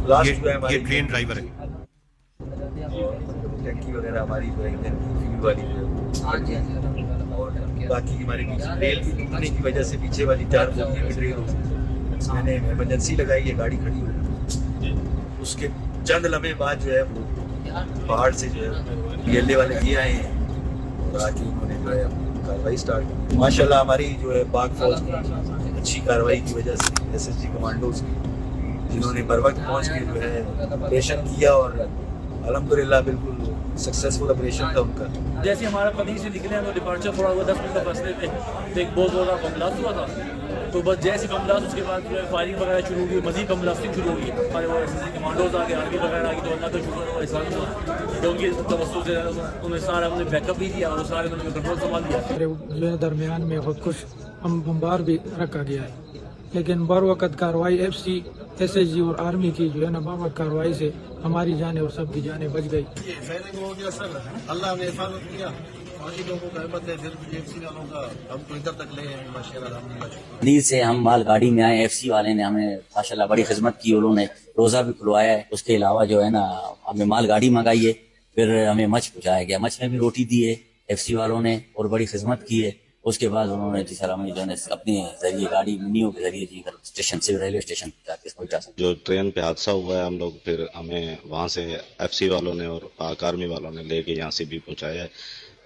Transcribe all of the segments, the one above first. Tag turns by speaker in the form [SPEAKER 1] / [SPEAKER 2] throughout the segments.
[SPEAKER 1] Blast जो है
[SPEAKER 2] ये
[SPEAKER 1] हमारी
[SPEAKER 2] ट्रेन ड्राइवर है।
[SPEAKER 1] टंकी वगैरह हमारी जो है इंजन की फ्यूल वाली जो है, और बाकी हमारे पीछे रेल की टूटने की वजह से पीछे वाली 4 बोगियां भी ट्रेन हो गई। मैंने इमरजेंसी लगाई है, गाड़ी खड़ी हो गई। उसके चंद लम्हे बाद जो है वो पहाड़ से जो है पीएलए वाले ये आए हैं और आके उन्होंने जो है कार्रवाई स्टार्ट की। माशाल्लाह हमारी जो है पाक फौज की अच्छी कार्रवाई की वजह से एसएसजी कमांडोज की, जिन्होंने बर वक्त पहुँच के जो है ऑपरेशन किया और अल्हम्दुलिल्लाह बिल्कुल सक्सेसफुल ऑपरेशन था उनका।
[SPEAKER 3] जैसे हमारा पति से निकले हम डिपार्चर थोड़ा हुआ 10 मिनट का फासले पे तो एक बहुत बड़ा बम ब्लास्ट हुआ था। तो बस जैसे बम ब्लास्ट उसके बाद जो है फायरिंग वगैरह शुरू हुई, मजीद बम ब्लास्टिंग शुरू हुई। हमारे वो एसएसजी कमांडोज आ गए, आर्मी वगैरह आ गई, तो अल्लाह का शुक्र हुआ एहसान हुआ तो उनकी तवज्जो से उन्हें सारा उन्हें बैकअप भी दिया और सारे उन्होंने कंट्रोल संभाल लिया।
[SPEAKER 4] जो है दरमियान में खुद कुछ हम बम्बार भी रखा गया है, लेकिन बर वक़्त कार्रवाई एफसी एसएसजी और आर्मी की जो है ना बर वक़्त कार्रवाई से हमारी जानें और सबकी जानें बच गई।
[SPEAKER 5] हो गया सर, अल्लाह ने हिफाजत किया। बाकी लोगों का हिम्मत है, फिर एफसी वालों का हमको इधर तक ले आए माशाल्लाह अल्हम्दुलिल्लाह।
[SPEAKER 6] दिल्ली से हम मालगाड़ी में आए, एफसी वाले ने हमें माशाल्लाह बड़ी खिदमत की। उन्होंने रोजा भी खुलवाया है। उसके अलावा जो है ना हमें मालगाड़ी मंगाई है, फिर हमें मच पहुंचाया गया, मच में भी रोटी दी है एफसी वालों ने और बड़ी खिदमत की है। उसके बाद उन्होंने सर हमें जो है अपने जरिए गाड़ी मिनियो के जरिए जी स्टेशन से रेलवे स्टेशन जाके पहुंचा सकते।
[SPEAKER 7] जो ट्रेन पे हादसा हुआ है, हम लोग फिर हमें वहाँ से एफसी वालों ने और पाक आर्मी वालों ने लेके यहाँ से भी पहुँचाया है।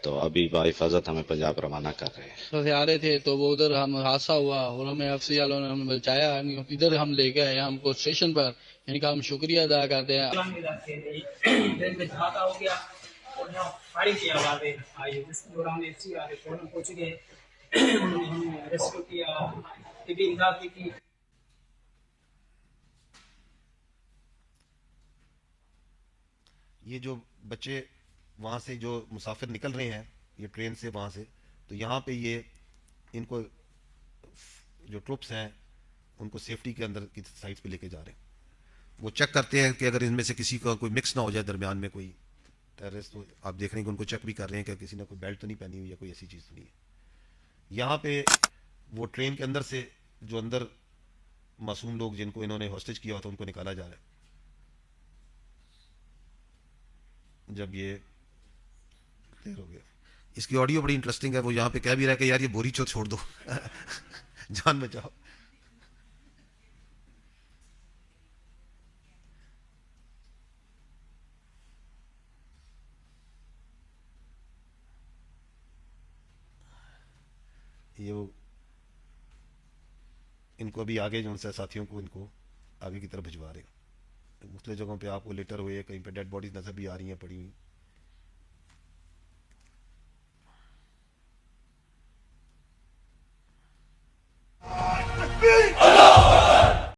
[SPEAKER 7] तो अभी बाहिफाजत हमें पंजाब रवाना कर रहे हैं।
[SPEAKER 8] तो से आ रहे थे तो वो उधर हम हादसा हुआ और हमें एफसी वालों ने हमें बचाया, इधर हम ले गए हमको स्टेशन पर। इनका हम शुक्रिया अदा करते हैं।
[SPEAKER 9] ट्रेन में धमाका हो गया और यहाँ फायरिंग की आवाज़ें आई, जिसके दौरान एफसी वाले फौरन पहुँच गए, उन्होंने हमें रेस्क्यू किया, तिब्बी इमदाद भी की।
[SPEAKER 2] ये जो बच्चे वहाँ से जो मुसाफिर निकल रहे हैं ये ट्रेन से वहाँ से, तो यहाँ पे ये इनको जो ट्रुप्स हैं उनको सेफ्टी के अंदर की साइड पे लेके जा रहे हैं। वो चेक करते हैं कि अगर इनमें से किसी का कोई मिक्स ना हो जाए दरमियान में कोई टेररिस्ट, तो आप देख रहे हैं कि उनको चेक भी कर रहे हैं कि किसी ने कोई बेल्ट तो नहीं पहनी हुई या कोई ऐसी चीज़ तो नहीं है। यहाँ पे वो ट्रेन के अंदर से जो अंदर मासूम लोग जिनको इन्होंने हॉस्टेज किया होता उनको निकाला जा रहा है। जब ये क्लियर हो गया, इसकी ऑडियो बड़ी इंटरेस्टिंग है। वो यहाँ पे कह भी रहा है कि यार ये बोरी चो छोड़ दो जान बचाओ। ये वो इनको अभी आगे जो उनसे साथियों को इनको आगे की तरफ भिजवा रहे हैं। मुख्तलिफ जगहों पे आपको लेटर हुए, कहीं पे डेड बॉडीज नजर भी आ रही हैं पड़ी हुई।